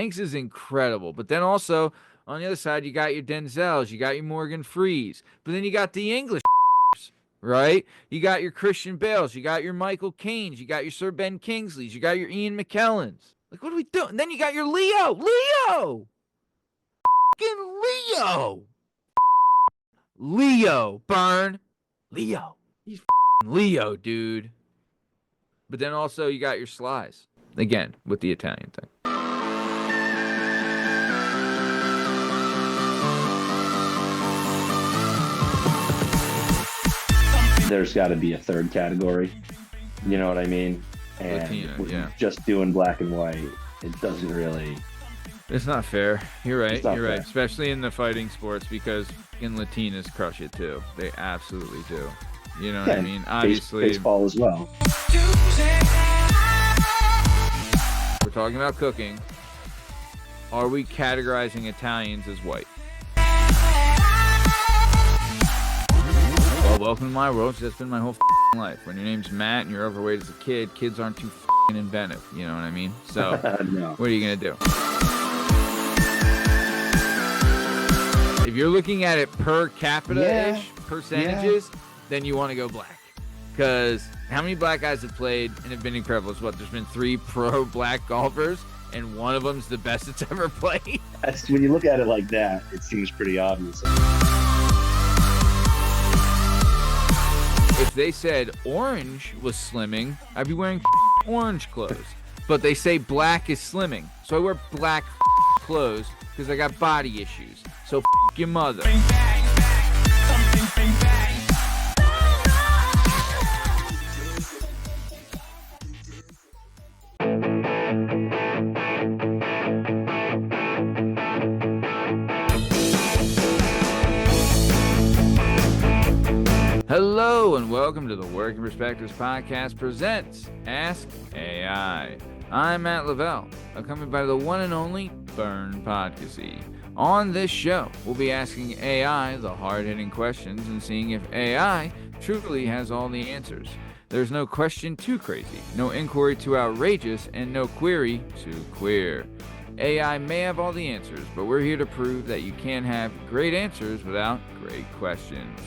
Hanks is incredible. But then also on the other side, you got your Denzels, you got your Morgan Frees, but then you got the English, right? You got your Christian Bales, you got your Michael Caines, you got your Sir Ben Kingsleys, you got your Ian McKellens. Like, what are we doing? And then you got your fucking Leo, Bern, Leo. He's Leo, dude. But then also you got your Slies again with the Italian thing. There's got to be a third category. You know what I mean? And Latino, yeah. Just doing black and white, it doesn't really. It's not fair. You're right. You're right. Fair. Especially in the fighting sports, because in Latinas crush it too. They absolutely do. You know what I mean? Obviously, baseball as well. We're talking about cooking. Are we categorizing Italians as white? Well, welcome to my world. That's been my whole life. When your name's Matt and you're overweight as a kid, kids aren't too inventive. You know what I mean? So, No. What are you gonna do? If you're looking at it per capita-ish percentages, then you want to go black. Because how many black guys have played and have been incredible? It's what? There's been 3 pro black golfers, and one of them's the best that's ever played. That's when you look at it like that, it seems pretty obvious. If they said orange was slimming, I'd be wearing orange clothes. But they say black is slimming, so I wear black clothes because I got body issues. So your mother. Hello and welcome to the Working Perspectives Podcast presents Ask AI. I'm Matt Lavelle, accompanied by the one and only Bern Podcasty. On this show, we'll be asking AI the hard-hitting questions and seeing if AI truly has all the answers. There's no question too crazy, no inquiry too outrageous, and no query too queer. AI may have all the answers, but we're here to prove that you can't have great answers without great questions.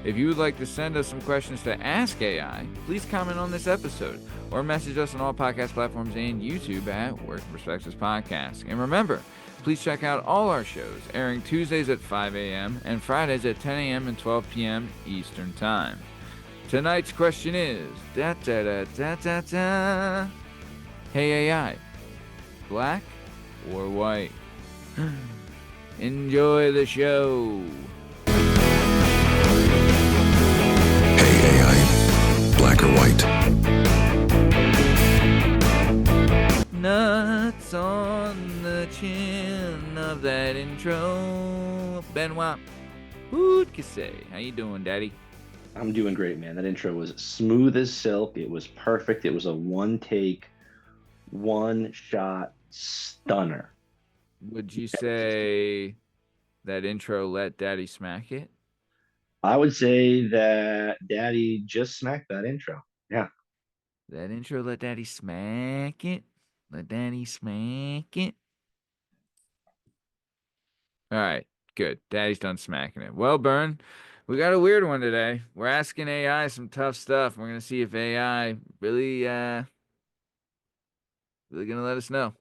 If you would like to send us some questions to ask AI, please comment on this episode or message us on all podcast platforms and YouTube at Working Perspectives Podcast. And remember, please check out all our shows airing Tuesdays at 5 a.m. and Fridays at 10 a.m. and 12 p.m. Eastern Time. Tonight's question is, Hey AI, black or white? Enjoy the show. Hey AI, black or white? Nuts on the chin of that intro. Benoit, who'd say? How you doing, Daddy? I'm doing great, man. That intro was smooth as silk. It was perfect. It was a one-take, one-shot stunner. Would you say that intro let Daddy smack it? I would say that Daddy just smacked that intro. Yeah. That intro let Daddy smack it? Let Daddy smack it? All right, good. Daddy's done smacking it. Well, Bern, we got a weird one today. We're asking AI some tough stuff. We're going to see if AI really going to let us know.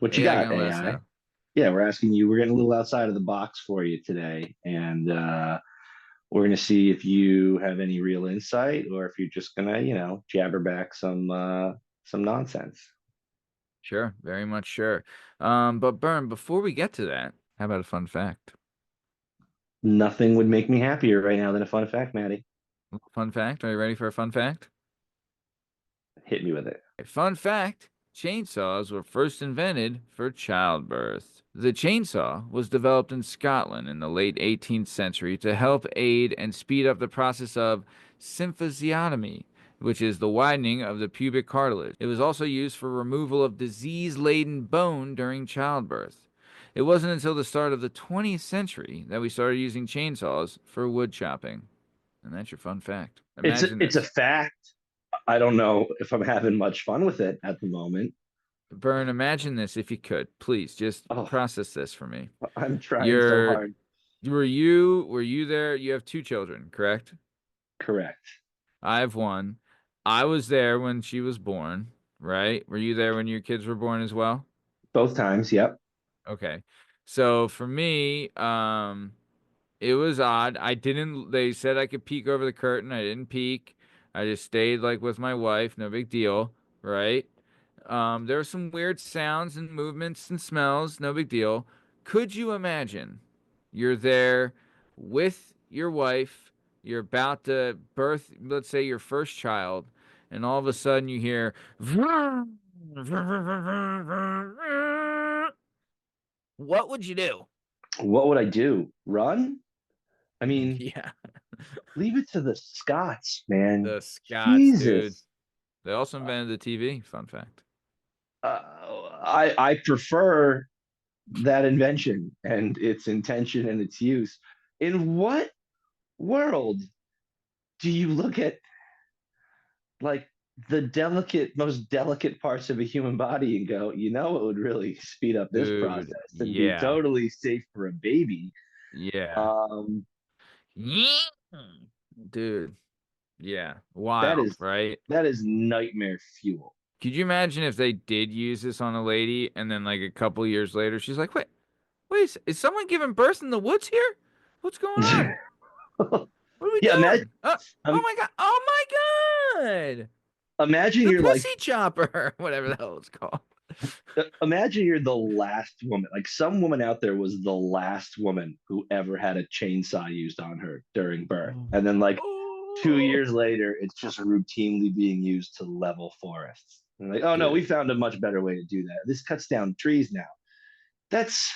What you got, AI? Yeah, we're asking you. We're getting a little outside of the box for you today. And we're going to see if you have any real insight or if you're just going to, jabber back some nonsense. Sure, very much sure. But Bern, before we get to that, how about a fun fact? Nothing would make me happier right now than a fun fact, Maddie. Fun fact? Are you ready for a fun fact? Hit me with it. Fun fact, chainsaws were first invented for childbirth. The chainsaw was developed in Scotland in the late 18th century to help aid and speed up the process of symphysiotomy, which is the widening of the pubic cartilage. It was also used for removal of disease-laden bone during childbirth. It wasn't until the start of the 20th century that we started using chainsaws for wood chopping. And that's your fun fact. It's a fact. I don't know if I'm having much fun with it at the moment. Bern, imagine this if you could. Please just Oh, process this for me. I'm trying so You're hard. were you there? You have two children, correct? Correct. I have one. I was there when she was born, right? Were you there when your kids were born as well? Both times. Yep. Okay. So for me, it was odd. I didn't, they said I could peek over the curtain. I didn't peek. I just stayed like with my wife. No big deal, right? There were some weird sounds and movements and smells. No big deal. Could you imagine you're there with your wife, you're about to birth, let's say, your first child, and all of a sudden you hear, what would you do? What would I do? Run? I mean, Yeah, leave it to the Scots, man. the Scots, dude. Jesus. They also invented the TV. Fun fact. Uh, I prefer that invention and its intention and its use. In what world do you look at like the most delicate parts of a human body and go, it would really speed up this Dude, process and be yeah. totally safe for a baby. Yeah. Um, Yeah. Dude, yeah. that Wild, is right? that is nightmare fuel. Could you imagine if they did use this on a lady and then like a couple years later she's like, wait, is someone giving birth in the woods here? What's going on? What are we Yeah, doing? Oh um, my God. Oh my God. imagine The you're like pussy chopper, whatever the hell it's called. imagine you're the last woman. Like some woman out there was the last woman who ever had a chainsaw used on her during birth. And then like 2 years later, it's just routinely being used to level forests. And like, oh no, we Dude, found a much better way to do that. This cuts down trees now. That's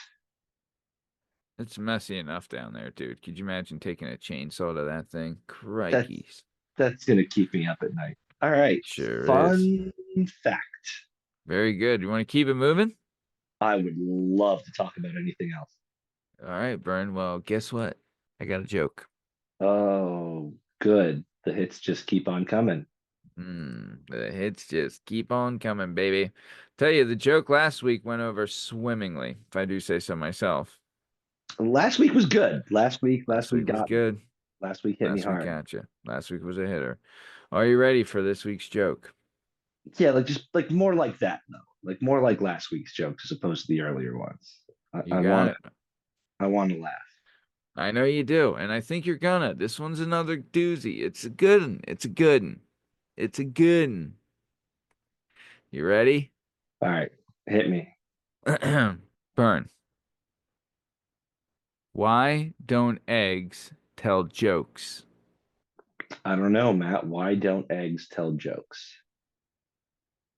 it's messy enough down there, dude. Could you imagine taking a chainsaw to that thing? that's Crikeys. that's gonna keep me up at night. All right. Sure is. Fun fact. Very good. You want to keep it moving? I would love to talk about anything else. All right, Bern. Well, guess what? I got a joke. Oh, good. The hits just keep on coming. The hits just keep on coming, baby. Tell you, the joke last week went over swimmingly, if I do say so myself. Last week was good. Last Last week week was got me. good. Last week hit me Last week hard. got you. Last week was a hitter. Are you ready for this week's joke? Yeah, like just like more like that though. Like more like last week's jokes as opposed to the earlier ones. You I got want it. I want to laugh. I know you do, and I think you're gonna. This one's another doozy. It's a good one. It's a good one. It's a good one. You ready? All right, hit me. Burn. Why don't eggs tell jokes? I don't know, Matt. Why don't eggs tell jokes?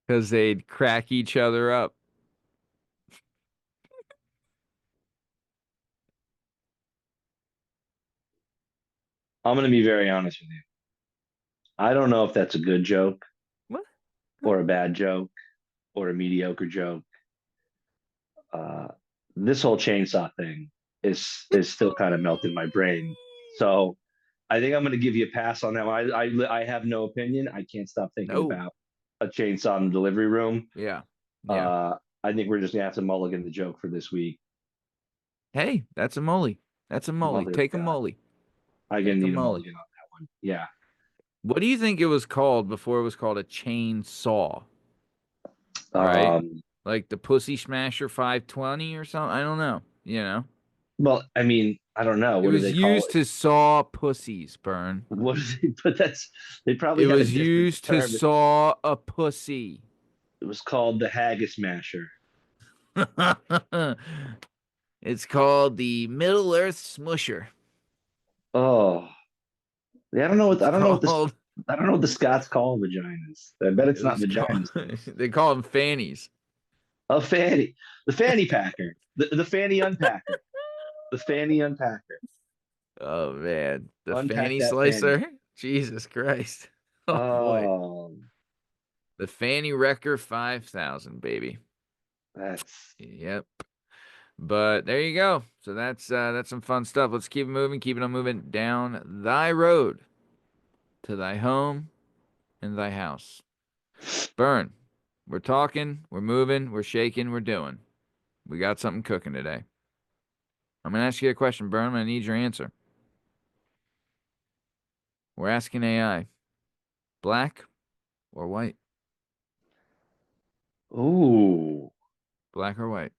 Because they'd crack each other up. I'm gonna be very honest with you. I don't know if that's a good joke What? or a bad joke or a mediocre joke. Uh, this whole chainsaw thing is still kind of melting my brain. So I think I'm going to give you a pass on that one. I have no opinion. I can't stop thinking No. about a chainsaw in the delivery room. Yeah. Yeah. Uh, I think we're just gonna have to mulligan the joke for this week. Hey, that's a molly. That's a molly. Mother of Take a God, molly. I'm gonna Take a need a molly. mulligan on that one. Yeah. What do you think it was called before it was called a chainsaw? Right? Um, Like the Pussy Smasher 520 or something? I don't know. You know? well, I mean, I don't know. It What do was they call used it? to saw pussies, Burn. What is it? But they probably It had a was different used to term. saw a pussy. It was called the haggis masher. It's called the Middle Earth Smusher. Oh, yeah. It's I don't know what this. called. I don't know what the Scots call vaginas. I bet it's It not was called. vaginas. They call them fannies. A fanny, the fanny packer, the fanny unpacker, the fanny unpacker. Oh man, the Unpack fanny that fanny. slicer. Jesus Christ. Oh boy, Oh, the Fanny Wrecker 5000, baby. that's Yep. But there you go. So that's some fun stuff. Let's keep it moving, keep it on moving down thy road to thy home and thy house. Burn. We're talking, we're moving, we're shaking, we're doing. We got something cooking today. I'm going to ask you a question, Bern. I'm going to need your answer. We're asking AI, black or white? Ooh, Black or white?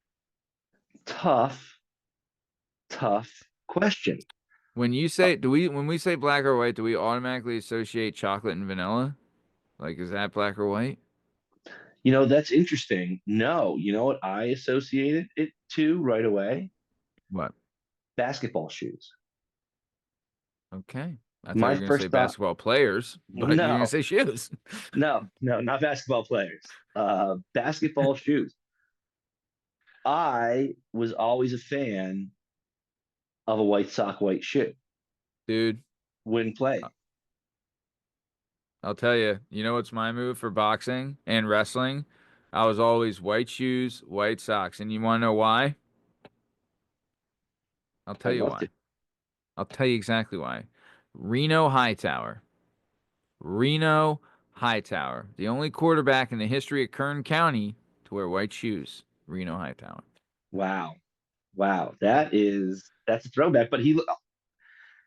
tough, tough question. When you say, when we say black or white, do we automatically associate chocolate and vanilla? Like, is that black or white? That's interesting. No, you know what I associated it to right away? What? Basketball shoes. Okay. I thought you My were going to say first thought, basketball players, but you're going to no, say shoes. no, not basketball players. Basketball shoes. I was always a fan of a white sock, white shoe Dude, when playing. I'll tell you, you know what's my move for boxing and wrestling? I was always white shoes, white socks. And you want to know why? I'll tell I'd you love to. why. I'll tell you exactly why. Reno Hightower. Reno Hightower. The only quarterback in the history of Kern County to wear white shoes. Reno Hightower. Wow. Wow. Yeah. That's a throwback, but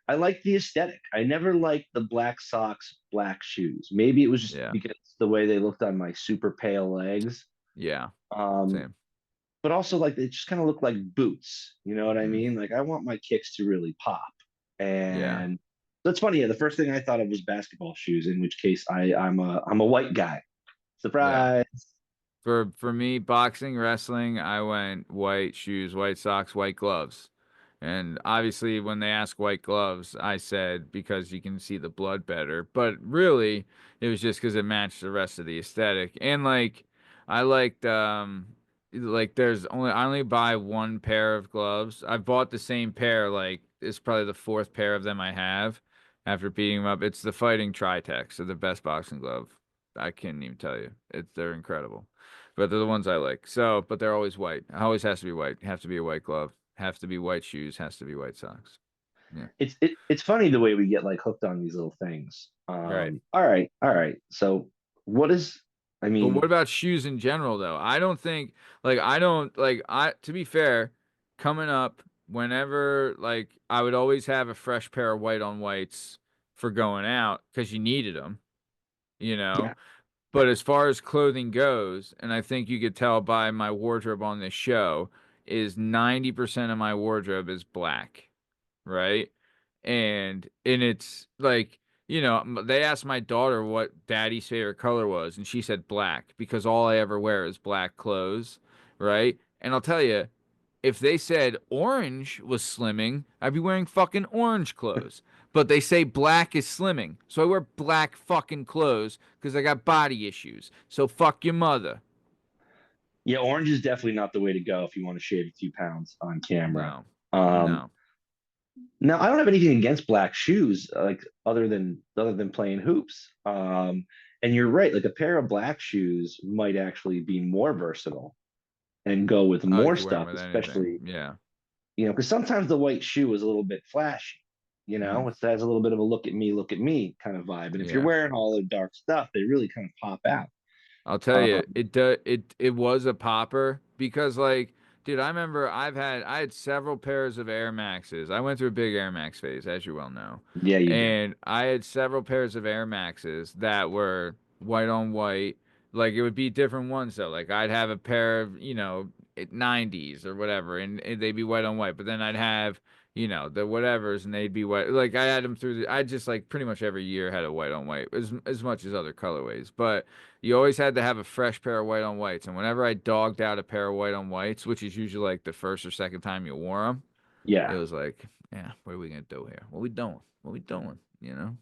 I like the aesthetic. I never liked the black socks, black shoes. Maybe it was just Yeah. because the way they looked on my super pale legs. Yeah. Um, Same. but also like they just kind of look like boots. You know what I Mm. mean? Like I want my kicks to really pop. Yeah. And that's funny. Yeah, the first thing I thought of was basketball shoes, in which case I'm a white guy. Yeah. Surprise. For me, boxing, wrestling, I went white shoes, white socks, white gloves. And obviously, when they ask white gloves, I said because you can see the blood better. But really, it was just because it matched the rest of the aesthetic. And like, I liked, I only buy one pair of gloves. I've bought the same pair, like, it's probably the fourth pair of them I have after beating them up. It's the Fighting Tri-Tex. They're the best boxing glove. I can't even tell you. They're incredible. But they're the ones I like. So, but they're always white. It always has to be white. Have to be a white glove. Have to be white shoes. Has to be white socks. Yeah. It's funny the way we get like hooked on these little things. Right. All right. So what is I But what mean, about shoes in general, though? I don't think, like, I don't, like, to be fair, coming up, whenever, like, I would always have a fresh pair of white on whites for going out because you needed them, you know? yeah, But as far as clothing goes, and I think you could tell by my wardrobe on this show, is 90% of my wardrobe is black, right? And it's like, they asked my daughter what daddy's favorite color was, and she said black because all I ever wear is black clothes, right? And I'll tell you, if they said orange was slimming, I'd be wearing fucking orange clothes. But they say black is slimming. So I wear black fucking clothes because I got body issues. So fuck your mother. yeah, orange is definitely not the way to go if you want to shave a few pounds on camera. No. Um, No. Now I don't have anything against black shoes, like other than playing hoops. And you're right, like a pair of black shoes might actually be more versatile and go with Oh, you more can wear them stuff, with anything. especially, Yeah. because sometimes the white shoe is a little bit flashy. Mm. It has a little bit of a look at me kind of vibe. And if you're Yeah. wearing all the dark stuff, they really kind of pop out. I'll tell you, Um, it was a popper because like, dude, I remember I had several pairs of Air Maxes. I went through a big Air Max phase, as you well know. yeah, you did. And I had several pairs of Air Maxes that were white on white. Like it would be different ones though. Like I'd have a pair of, 90s or whatever and they'd be white on white. But then I'd have, the whatevers and they'd be white. Like I had them I just like pretty much every year had a white on white as much as other colorways. But you always had to have a fresh pair of white on whites. And whenever I dogged out a pair of white on whites, which is usually like the first or second time you wore them, it Yeah, was like, yeah, what are we gonna do here? What we doing? What we doing? You know?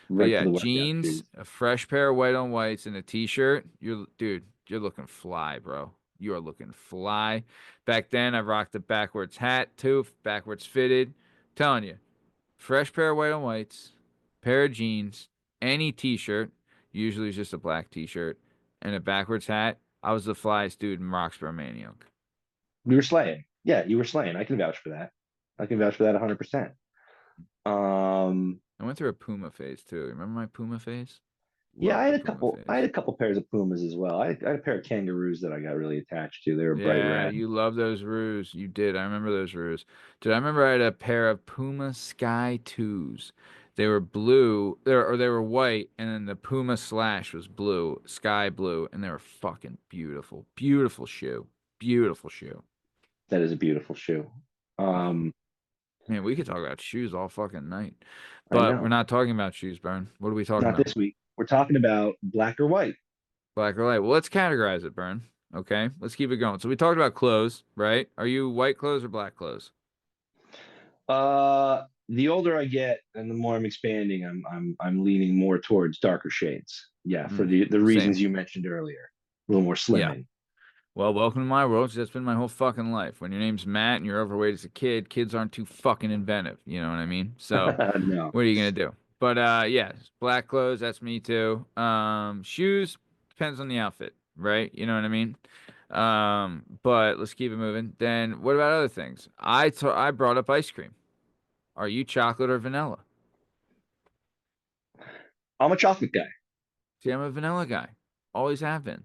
But right for yeah, the workout jeans, shoes. a fresh pair of white on whites, and a t-shirt. You're looking fly, bro. You are looking fly. Back then, I rocked a backwards hat too, backwards fitted. Telling you, fresh pair of white on whites, pair of jeans, any t-shirt, usually it's just a black t-shirt, and a backwards hat. I was the flyest dude in Roxborough Manioc. We were slaying. Yeah, you were slaying. I can vouch for that. I can vouch for that 100%. Um, I went through a Puma phase too. Remember my Puma phase? Yeah, Love the Puma I had phase. a couple pairs of Pumas as well. I had a pair of kangaroos that I got really attached to. They were bright Yeah, red. you love those roos. You did. I remember those roos. Dude, I remember I had a pair of Puma Sky 2s. They were blue, or they were white, and then the Puma Slash was blue, sky blue, and they were fucking beautiful. Beautiful shoe. Beautiful shoe. That is a beautiful shoe. Um, Man, we could talk about shoes all fucking night. I But we're know. not talking about shoes, Bern. What are we talking Not about? this week. We're talking about black or white. Black or light? Well, let's categorize it, Bern. Okay, let's keep it going. So we talked about clothes, right? Are you white clothes or black clothes? The older I get and the more I'm expanding, I'm leaning more towards darker shades. Yeah, for the Same. reasons you mentioned earlier. A little more Yeah. slimming. Well, welcome to my world. 'Cause that's been my whole fucking life. When your name's Matt and you're overweight as a kid, kids aren't too fucking inventive. You know what I mean? So, No. what are you gonna do? But yeah, black clothes. That's me too. Shoes depends on the outfit, right? You know what I mean? But let's keep it moving. Then what about other things? I brought up ice cream. Are you chocolate or vanilla? I'm a chocolate guy. See, I'm a vanilla guy. Always have been.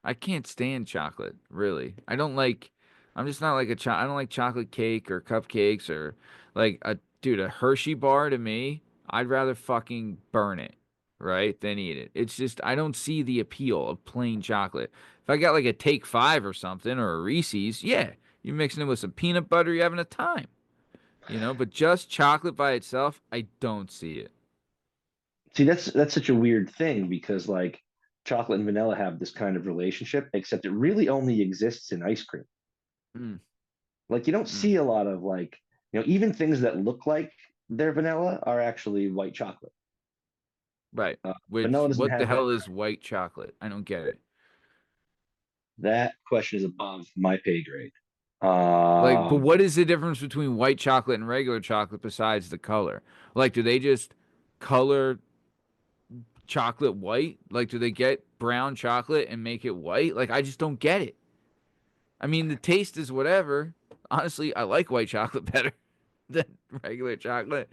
I can't stand chocolate, really. I don't like. I'm just not like I don't like chocolate cake or cupcakes or like a Hershey bar to me. I'd rather fucking burn it, right, than eat it. It's just I don't see the appeal of plain chocolate. If I got like a Take Five or something or a Reese's, yeah, you're mixing it with some peanut butter, you're having a time, But just chocolate by itself, I don't see it. See, that's such a weird thing because like chocolate and vanilla have this kind of relationship, except it really only exists in ice cream. Mm, Like you don't mm. see a lot of like, even things that look like they're vanilla are actually white chocolate. Right. Vanilla Which doesn't what the have that. hell is white chocolate? I don't get it. That question is above my pay grade. Like, but Um, what is the difference between white chocolate and regular chocolate besides the color? Like, do they just color chocolate white? Like, do they get brown chocolate and make it white? Like, I just don't get it. I mean, the taste is whatever. Honestly, I like white chocolate better than regular chocolate,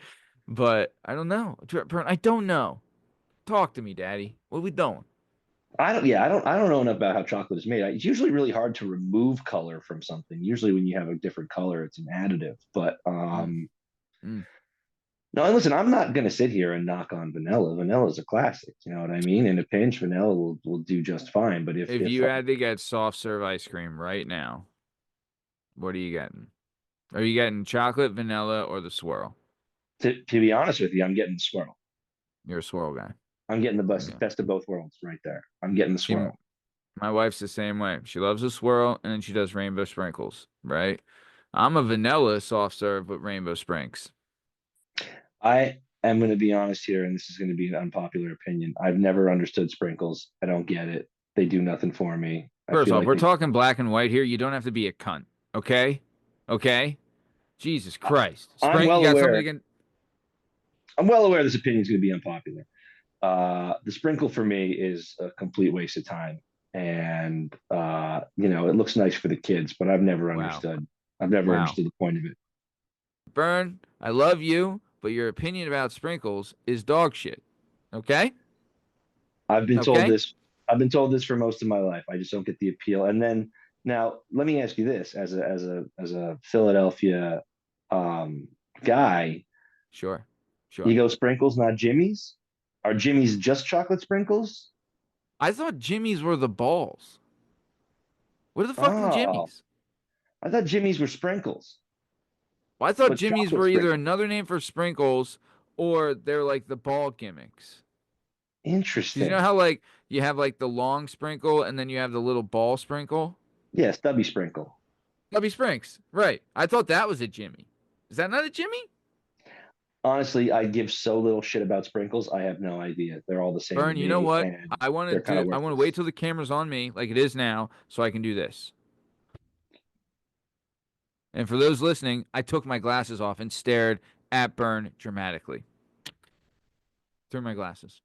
but I don't know. I don't know. Talk to me, Daddy. What are we doing? I don't know enough about how chocolate is made. It's usually really hard to remove color from something. Usually, when you have a different color, it's an additive. But Mm, mm. no, and listen, I'm not going to sit here and knock on vanilla. Vanilla is a classic. You know what I mean? In a pinch, vanilla will do just fine. But If you had to get soft serve ice cream right now, what are you getting? Are you getting chocolate, vanilla, or the swirl? to be honest with you, I'm getting the swirl. You're a swirl guy. I'm getting the Okay. best of both worlds right there. I'm getting the See, swirl. my wife's the same way. She loves a swirl, and then she does rainbow sprinkles, right? I'm a vanilla soft serve with rainbow sprinkles. I am going to be honest here, and this is going to be an unpopular opinion. I've never understood sprinkles. I don't get it. They do nothing for me. I First feel off, like we're talking black and white here. You don't have to be a cunt, okay? Okay? Jesus Christ. I'm You well got something aware. against. I'm well aware this opinion is going to be unpopular. The sprinkle for me is a complete waste of time, and it looks nice for the kids, but I've never Wow. understood. I've never Wow. understood the point of it. Bern, I love you, but your opinion about sprinkles is dog shit. Okay? I've been told Okay? this. I've been told this for most of my life. I just don't get the appeal. And then now, let me ask you this: as a Philadelphia guy, Sure. you Sure. go sprinkles, not Jimmy's. Are Jimmy's just chocolate sprinkles? I thought Jimmy's were the balls. What are the fucking Oh, Jimmy's? I thought Jimmy's were sprinkles, Well, I thought but Jimmy's chocolate were either sprinkles. another name for sprinkles or they're like the ball gimmicks. Because you know Interesting. how like you have like the long sprinkle and then you have the little ball sprinkle? Yeah, stubby sprinkle. Stubby Sprinks. Right. I thought that was a Jimmy. Is that not a Jimmy? Honestly, I give so little shit about sprinkles. I have no idea. They're all the same to Bern, you know me, what? and I want to they're kind of do I want to wait worthless. till the camera's on me like it is now so I can do this. And for those listening, I took my glasses off and stared at Bern dramatically through my glasses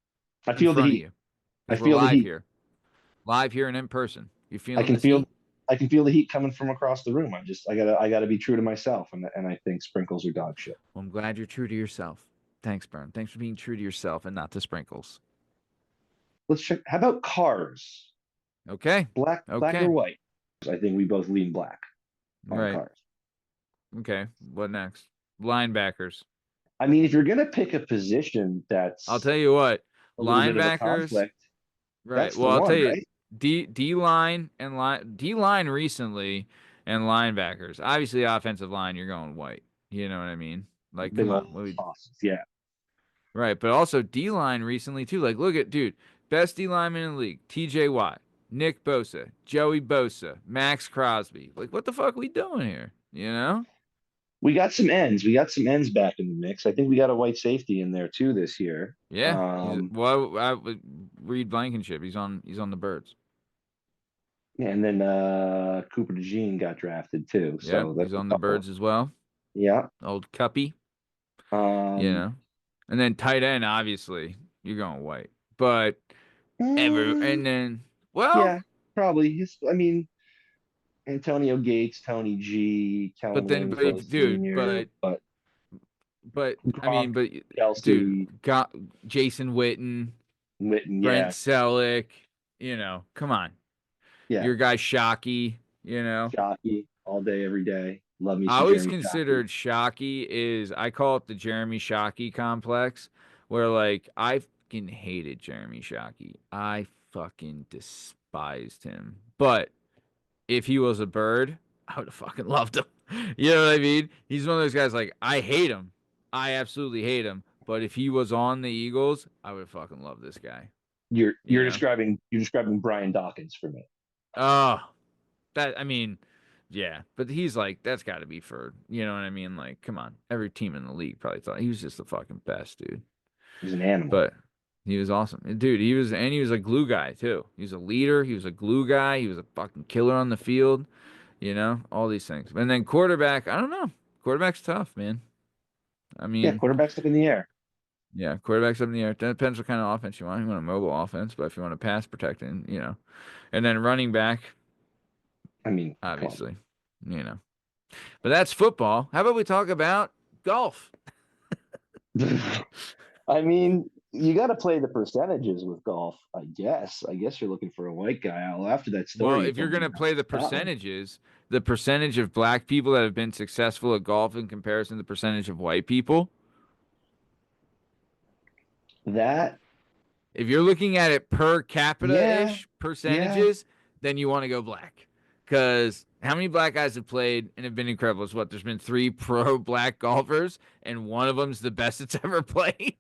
I in feel the front of heat. you I because we're feel the live heat. here. Live here and in person. You I feeling can this feel heat? I can feel the heat coming from across the room. I gotta be true to myself, and I think sprinkles are dog shit. Well, I'm glad you're true to yourself. Thanks, Bern. Thanks for being true to yourself and not to sprinkles. let's check. How about cars? Okay. Black or white? I think we both lean black on Right. cars. Okay. What next? Linebackers. I mean, if you're gonna pick a position that's I'll tell you what. a little bit of a Linebackers. conflict, Right. that's Well, the I'll tell one, you, right? D line and D line recently and linebackers. Obviously, offensive line, you're going white. You know what I mean? Like, Big come old on. What we sauces. Yeah. Right, but also D line recently too. Like, look at dude, best D lineman in the league: T.J. Watt, Nick Bosa, Joey Bosa, Max Crosby. Like, what the fuck are we doing here? You know? We got some ends. We got some ends back in the mix. I think we got a white safety in there too this year. Yeah. Well, I would read Blankenship. He's on. He's on the Birds. Yeah, and then Cooper DeJean got drafted too. Yep, So he's that's a on the couple. Birds as well. Yeah. Old Cuppy. You Um, know, and then tight end. Obviously, you're going white, but and then well, yeah, probably. I mean, Antonio Gates, Tony G, but Kellen then, Winslow dude, Sr., but I mean, Gronk, dude, Kelsey, got Jason Witten, Witten, Brent yeah, Selleck, come on. yeah, Your guy Shockey. Shockey all day, every day. Love me I some always Jeremy Shockey. considered I call it the Jeremy Shockey complex, where like I fucking hated Jeremy Shockey. I fucking despised him. But if he was a Bird, I would have fucking loved him. You know what I mean? He's one of those guys like I hate him. I absolutely hate him. But if he was on the Eagles, I would fucking love this guy. You're You know? describing Brian Dawkins for me. Oh, I mean, yeah. But he's like, that's got to be for, you know what I mean? Like, come on. Every team in the league probably thought he was just the fucking best, dude. He's an animal. But he was awesome. Dude, he was a glue guy too. He was a leader. He was a glue guy. He was a fucking killer on the field. All these things. And then quarterback, I don't know. Quarterback's tough, man. I Yeah, mean, quarterback's up in the air. yeah, quarterback's up in the air. That depends what kind of offense you want. You want a mobile offense, but if you want a pass protecting, And then running back, I mean, obviously, But that's football. How about we talk about golf? I mean, you got to play the percentages with golf, I guess. I guess you're looking for a white guy. After that story, Well, if you're going to play the percentages, the percentage of black people that have been successful at golf in comparison to the percentage of white people, that if you're looking at it per capita-ish percentages, yeah. then you want to go black. Because how many black guys have played and have been incredible? It's what? There's been 3 pro black golfers, and one of them's the best it's ever played.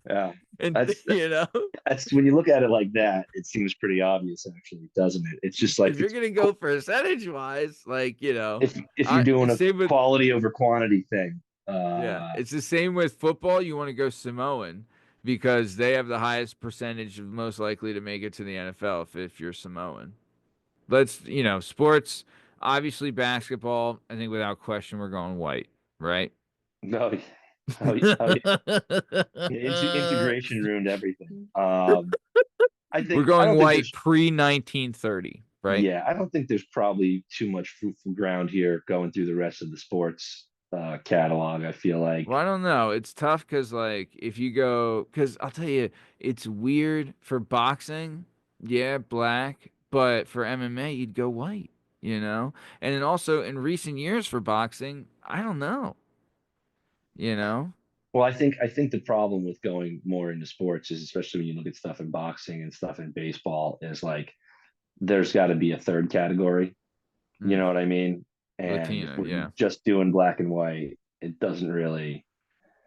Yeah. And, that's when you look at it like that, it seems pretty obvious, actually, doesn't it? It's just like if you're going to go percentage-wise, like, if you're doing a quality over quantity thing. Yeah, it's the same with football. You want to go Samoan because they have the highest percentage of most likely to make it to the NFL if you're Samoan. Sports, obviously basketball, I think without question we're going white, right? No. Integration ruined everything. I think we're going white pre-1930, right? Yeah, I don't think there's probably too much fruitful ground here going through the rest of the sports catalog. I feel like. Well, I don't know. It's tough because, like, if you go, because I'll tell you, it's weird for boxing. Yeah, black, but for MMA, you'd go white. And then also in recent years for boxing, I don't know. Well, I think the problem with going more into sports is, especially when you look at stuff in boxing and stuff in baseball, is like there's got to be a third category. You know what I mean? And Latino, if we're yeah. just doing black and white, it doesn't really.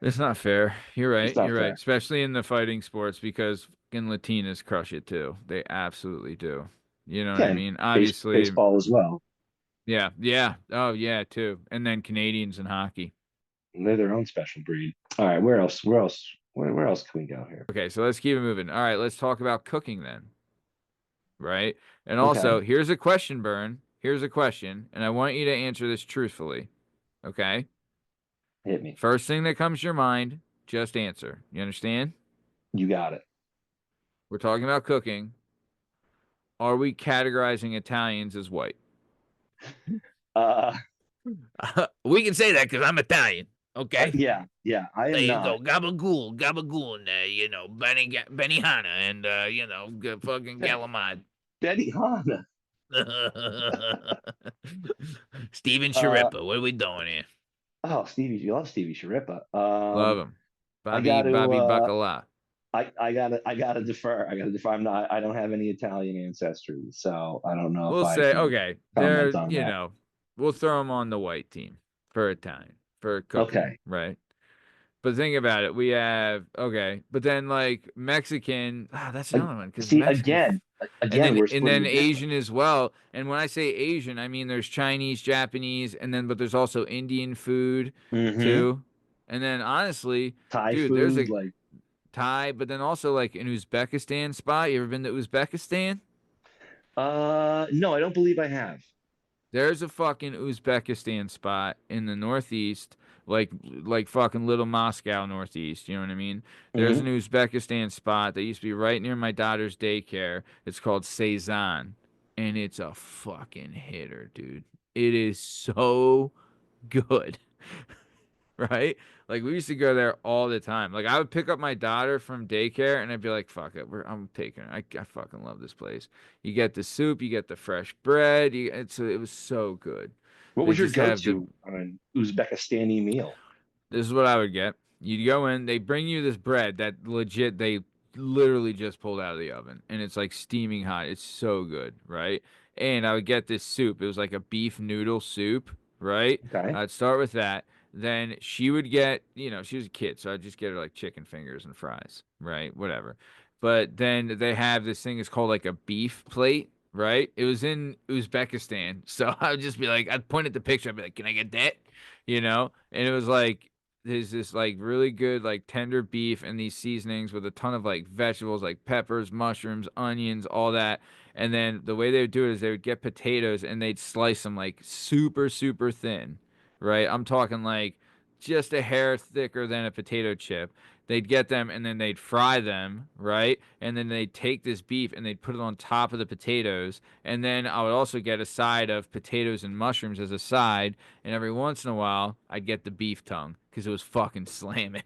It's not fair. You're right. You're Fair. right. Especially in the fighting sports because fucking Latinas crush it too. They absolutely do. You know what I mean? Obviously, baseball as well. Yeah. Yeah. Oh, yeah, too. And then Canadians in hockey. They're their own special breed. All right, where else can we go here? Okay, so let's keep it moving. All right, let's talk about cooking then. Right? And also, here's a question, Bern. Here's a question, and I want you to answer this truthfully. Okay? Hit me. First thing that comes to your mind, just answer. You understand? You got it. We're talking about cooking. Are we categorizing Italians as white? We can say that because I'm Italian. Okay. I There am you not. go. Gabagool, Gabagool, Benihana, and, fucking Galamad. Benihana. Steven Sharippa, what are we doing here? Oh, Stevie, you love Stevie Sharippa. Love him. I got to. Bobby Bacala. I gotta defer. I gotta defer. I don't have any Italian ancestry, so I don't know if We'll I say, can okay, comment on that. we'll throw him on the white team for a time, for cooking, Okay. right? But think about it. We have, okay, but then like Mexican, that's Like, another one because see, Mexican, again, we're and splitting then the difference. Asian as well. And when I say Asian, I mean there's Chinese, Japanese, and then but there's also Indian food Mm-hmm. too. And then honestly, Thai dude, there's food, a like, Thai, but then also like an Uzbekistan spot. You ever been to Uzbekistan? no, I don't believe I have. There's a fucking Uzbekistan spot in the northeast, like fucking little Moscow northeast. You know what I mean? There's Mm-hmm. an Uzbekistan spot that used to be right near my daughter's daycare. It's called Cezanne, and it's a fucking hitter, dude. It is so good. Right? Like we used to go there all the time. Like I would pick up my daughter from daycare and I'd be like, "Fuck it, I'm taking her." I fucking love this place. You get the soup, you get the fresh bread. It was so good. What They was your just have the. go-to on an Uzbekistani meal? This is what I would get. You'd go in, they bring you this bread that legit they literally just pulled out of the oven and it's like steaming hot. It's so good, right? And I would get this soup. It was like a beef noodle soup, right? Okay. I'd start with that. Then she would get, she was a kid, so I'd just get her like chicken fingers and fries, right? Whatever. But then they have this thing, it's called like a beef plate, right? It was in Uzbekistan. So I would just be like, I'd point at the picture, I'd be like, can I get that? And it was like there's this like really good like tender beef and these seasonings with a ton of like vegetables like peppers, mushrooms, onions, all that. And then the way they would do it is they would get potatoes and they'd slice them like super super thin, right? I'm talking like just a hair thicker than a potato chip. They'd get them and then they'd fry them, right? And then they'd take this beef and they'd put it on top of the potatoes. And then I would also get a side of potatoes and mushrooms as a side. And every once in a while, I'd get the beef tongue because it was fucking slamming,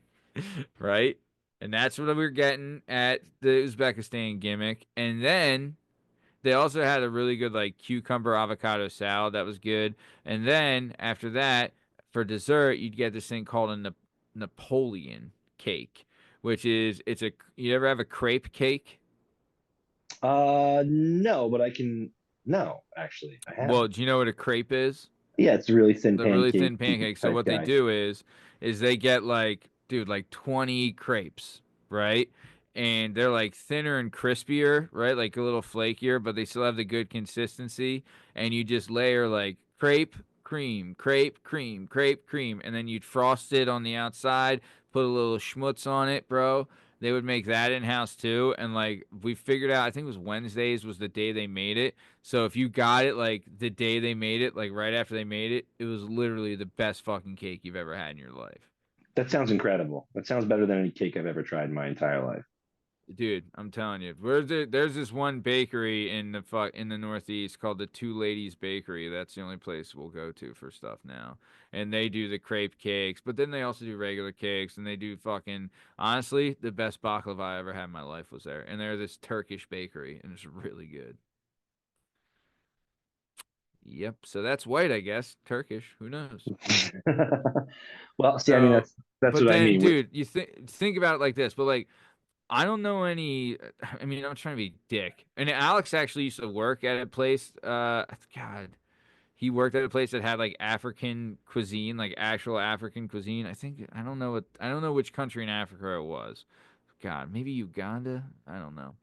right? And that's what we were getting at the Uzbekistan gimmick. And then they also had a really good like cucumber avocado salad that was good. And then after that, for dessert, you'd get this thing called a Napoleon cake, which is you ever have a crepe cake? No, but I can. No, actually, I Well, haven't. do you know what a crepe is? Yeah, it's a really thin The really pancake thin pancake. So type what they guy. do is they get like, dude, like 20 crepes, right? And they're like thinner and crispier, right? Like a little flakier, but they still have the good consistency. And you just layer like crepe, cream, and then you'd frost it on the outside, put a little schmutz on it, bro. They would make that in house too. And like we figured out, I think it was Wednesdays was the day they made it. So if you got it like the day they made it, like right after they made it, it was literally the best fucking cake you've ever had in your life. That sounds incredible. That sounds better than any cake I've ever tried in my entire life. Dude, I'm telling you, there's this one bakery in the Northeast called the Two Ladies Bakery. That's the only place we'll go to for stuff now. And they do the crepe cakes, but then they also do regular cakes, and they do fucking honestly, the best baklava I ever had in my life was there. And they're this Turkish bakery, and it's really good. Yep. So that's white, I guess. Turkish. Who knows? Well, see, I mean, So, that's but what I then, mean. dude, you think about it like this. But like, I don't know any. I mean, I'm trying to be dick. And Alex actually used to work at a place. God, he worked at a place that had like African cuisine, like actual African cuisine. I don't know which country in Africa it was. God, maybe Uganda. I don't know.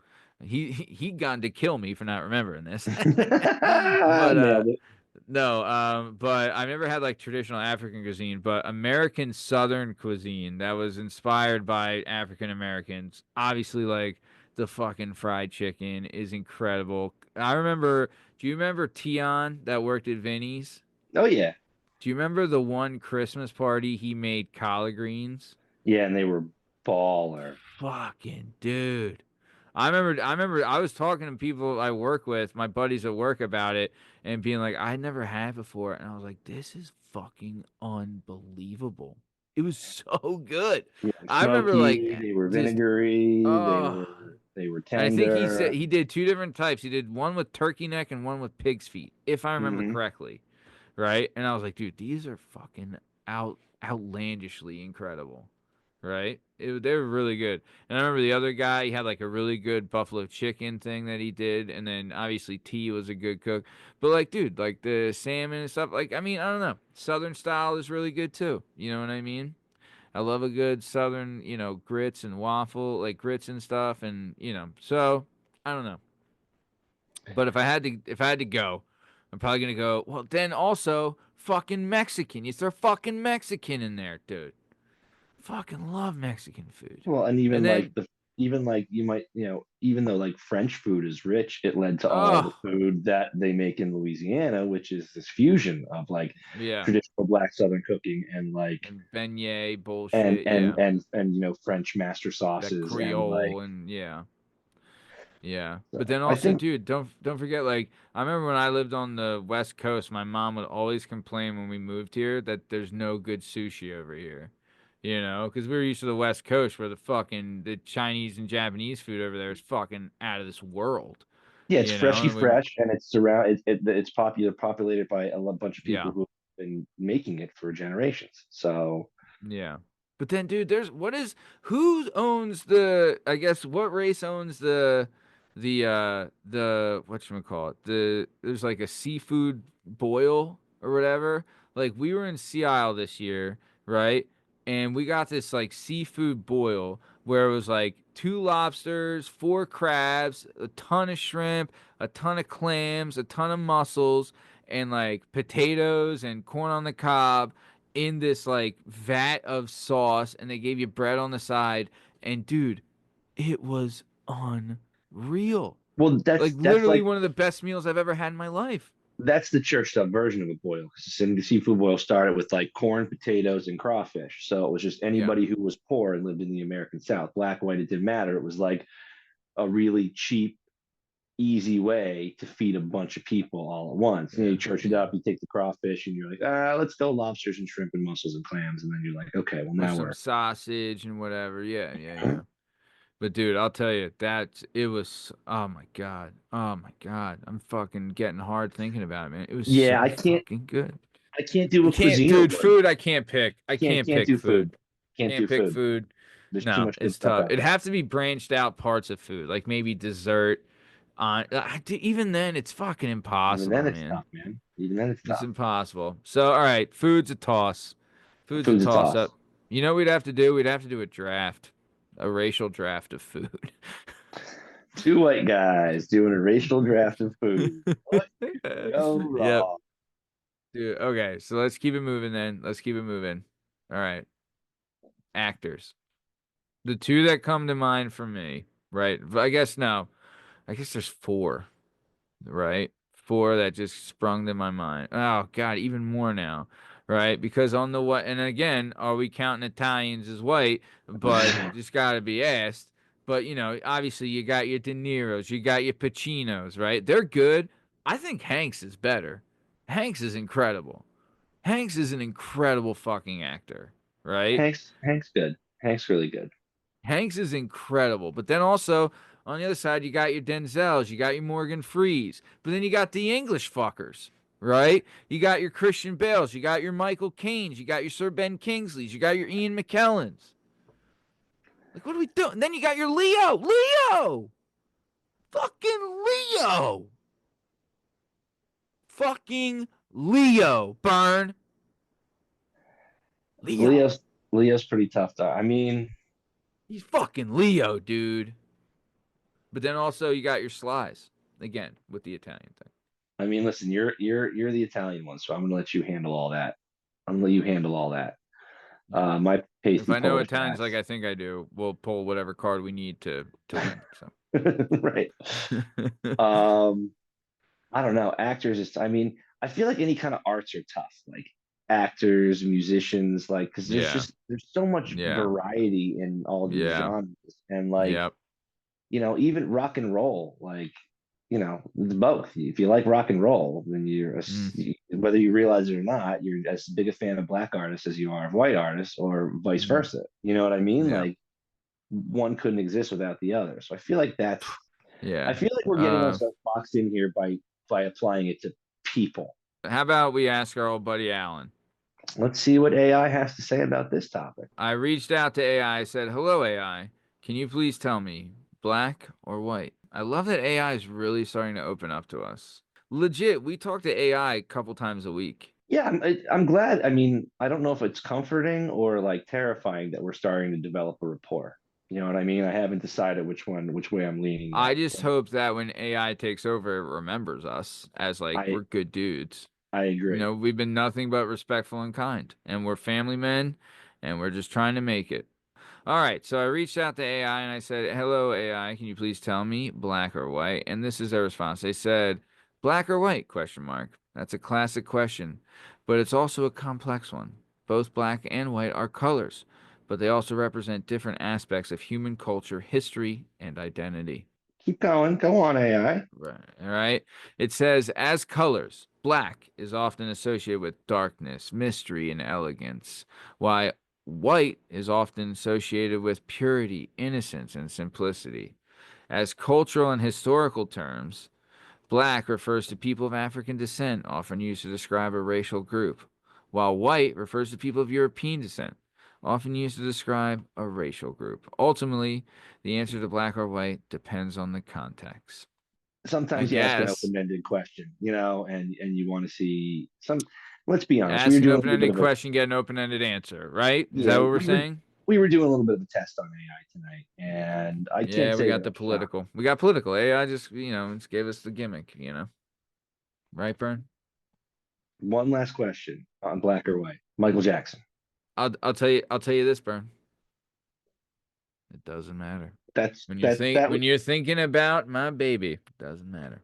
He gone to kill me for not remembering this. But Nailed it. no, but I've never had like traditional African cuisine, but American Southern cuisine that was inspired by African Americans. Obviously, like the fucking fried chicken is incredible. Do you remember Tion that worked at Vinny's? Oh yeah, Do you remember the one Christmas party he made collard greens? yeah, and they were baller. Fucking dude. I remember I was talking to people I work with, my buddies at work about it and being like, I never had before. And I was like, this is fucking unbelievable. It was so good. Yeah, I remember smoky. They were just vinegary. oh. They were And I think he said tender. he did 2 different types. He did one with turkey neck and one with pig's feet, if I remember Hmm. correctly. Right? And I was like, dude, these are fucking outlandishly incredible. Right? They were really good. And I remember the other guy, he had like a really good buffalo chicken thing that he did. And then obviously T was a good cook. But like, dude, like the salmon and stuff, like, I mean, I don't know. Southern style is really good too. You know what I mean? I love a good southern, grits and waffle, like grits and stuff. And, so I don't know. But if I had to go, I'm probably gonna go. Well, then also fucking Mexican. You throw fucking Mexican in there, dude. Fucking love Mexican food. Well, and And then, even like you might, even though like French food is rich, it led to all the oh food that they make in Louisiana, which is this fusion of like yeah, traditional black Southern cooking and like and beignet bullshit, yeah, and French master that sauces and like Creole and yeah. Yeah. But so then I also, think dude, don't forget, like, I remember when I lived on the West Coast, my mom would always complain when we moved here that there's no good sushi over here. Because we were used to the West Coast where the Chinese and Japanese food over there is fucking out of this world. yeah, it's freshy And we fresh and it's populated by bunch of yeah. people who've been making it for generations. So Yeah. But then, dude, who owns I guess, what race owns the whatchamacallit? There's like a seafood boil or whatever. Like, we were in Sea Isle this year, right? And we got this, like, seafood boil where it was like 2 lobsters, 4 crabs, a ton of shrimp, a ton of clams, a ton of mussels, and like potatoes and corn on the cob in this like vat of sauce, and they gave you bread on the side, and dude, it was unreal. well, Like, that's literally like one of the best meals I've ever had in my life. that's the churched up version of a boil. Because the seafood boil started with like corn, potatoes, and crawfish. So it was just Yeah. anybody who was poor and lived in the American South, black, white, it didn't matter. It was like a really cheap, easy way to feed a bunch of people all at once. You Yeah. church it Yeah. up, you take the crawfish, and you're like, let's go lobsters and shrimp and mussels and clams, and then you're like, okay, well With now some we're sausage and whatever. Yeah. Yeah. Yeah. But dude, I'll tell you that it was. Oh my god. Oh my god. I'm fucking getting hard thinking about it, man. It was yeah, so fucking good. I can't do I a can't, cuisine dude. award. Food, I can't pick. I can't Can't pick do food. food. Can't Can't do pick food. food. There's too No, much good it's stuff tough. out It'd there. have to be branched out parts of food, like maybe dessert. Even then, it's fucking Even then impossible, it's man. tough, man. Even then it's It's tough. impossible. So, all right, food's a toss. Food's a Food's a toss toss. up. You know what we'd have to do? We'd have to do a draft, a racial draft of food. Two white guys doing a racial draft of food. What could go Yep. wrong? Dude, okay, so let's keep it moving then. Let's keep it moving. All right, actors. The two that come to mind for me, right? I guess no. I guess there's four, right? Four that just sprung to my mind. Oh God, even more now, right? Because on the what, and again, are we counting Italians as white? But just gotta be asked. But obviously you got your De Niro's, you got your Pacinos, right? They're good. I think Hanks is better. Hanks is incredible. Hanks is an incredible fucking actor, right? Hank's good. Hank's really good. Hanks is incredible. But then also on the other side, you got your Denzels, you got your Morgan Frees, but then you got the English fuckers, right? You got your Christian Bales, you got your Michael Caines, you got your Sir Ben Kingsleys, you got your Ian McKellens. Like, what are we doing? And then you got your Leo, fucking Leo, fucking Leo, Bern, Leo. Leo's Leo's pretty tough though. I mean, He's fucking Leo, dude. But then also you got your Slies again with the Italian thing. listen, you're the Italian one, so I'm gonna let you handle all that. I'm gonna let you handle all that. Yeah. My If pasty I know Polish Italians ass. like I think I do, we'll pull whatever card we need to win. So. Right. I don't know. Actors is I feel like any kind of arts are tough. Like actors, musicians, like because Yeah. there's so much Yeah. variety in all these Yeah. genres. And like, Yep. even rock and roll, like, it's both. If you like rock and roll, then whether you realize it or not, you're as big a fan of black artists as you are of white artists, or vice versa. You know what I mean? Yeah. Like one couldn't exist without the other. So I feel like Yeah. I feel like we're getting ourselves boxed in here by applying it to people. How about we ask our old buddy Alan? Let's see what AI has to say about this topic. I reached out to AI. I said, hello, AI. Can you please tell me, black or white? I love that AI is really starting to open up to us. Legit, we talk to AI a couple times a week. Yeah, I'm glad. I mean, I don't know if it's comforting or like terrifying that we're starting to develop a rapport. You know what I mean? I haven't decided which way I'm leaning. I just hope that when AI takes over, it remembers us as we're good dudes. I agree. You know, we've been nothing but respectful and kind, and we're family men, and we're just trying to make it. All right, so I reached out to AI and I said, hello, AI, can you please tell me black or white? And this is their response. They said, black or white, question mark. That's a classic question, but it's also a complex one. Both black and white are colors, but they also represent different aspects of human culture, history, and identity. Keep going. Go on, AI. Right. All right. It says, as colors, black is often associated with darkness, mystery, and elegance, while white is often associated with purity, innocence, and simplicity. As cultural and historical terms, black refers to people of African descent, often used to describe a racial group, while white refers to people of European descent, often used to describe a racial group. Ultimately, the answer to black or white depends on the context. Sometimes you ask an open-ended question, you know, and you want to see some. Let's be honest. Ask an open-ended question, get an open-ended answer, right? Is that what we're saying? We were doing a little bit of a test on AI tonight, and I can't say we got the political. We got political. AI just just gave us the gimmick, right, Bern? One last question on black or white. Michael Jackson. I'll tell you this, Bern. It doesn't matter. When you're thinking about my baby, it doesn't matter.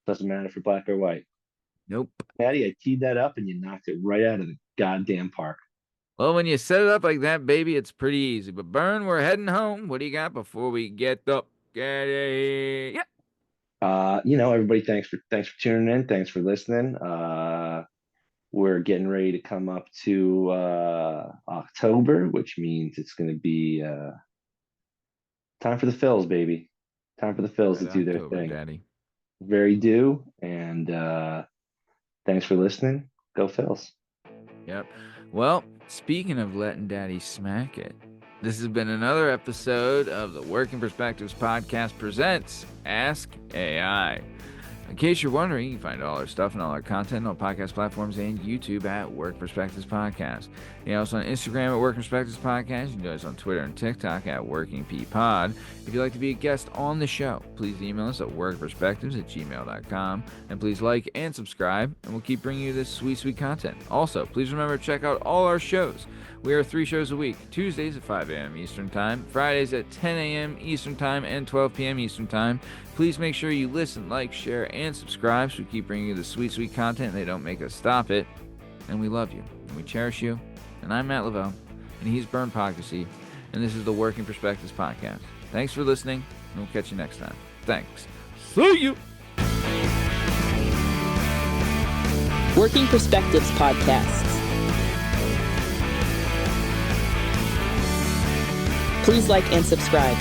Doesn't matter for black or white. Nope. Patty, I teed that up and you knocked it right out of the goddamn park. Well, when you set it up like that, baby, it's pretty easy. But Bern, we're heading home. What do you got before we get up? Yeah. Everybody, thanks for tuning in. Thanks for listening. We're getting ready to come up to October, which means it's going to be time for the Phils, baby. Time for the Phils to do their thing. Daddy. Very due. And thanks for listening. Go Phils. Yep. Well, speaking of letting Daddy smack it, this has been another episode of the Working Perspectives Podcast presents Ask AI. In case you're wondering, you can find all our stuff and all our content on podcast platforms and YouTube at Work Perspectives Podcast. You can also on Instagram at Work Perspectives Podcast. You can do us on Twitter and TikTok at WorkingPPod. If you'd like to be a guest on the show, please email us at workperspectives@gmail.com. And please like and subscribe, and we'll keep bringing you this sweet, sweet content. Also, please remember to check out all our shows. We are 3 shows a week, Tuesdays at 5 a.m. Eastern Time, Fridays at 10 a.m. Eastern Time, and 12 p.m. Eastern Time. Please make sure you listen, like, share, and subscribe so we keep bringing you the sweet, sweet content and they don't make us stop it. And we love you, and we cherish you. And I'm Matt Lavelle, and he's Bern Podcast, and this is the Working Perspectives Podcast. Thanks for listening, and we'll catch you next time. Thanks. See you! Working Perspectives Podcasts. Please like and subscribe.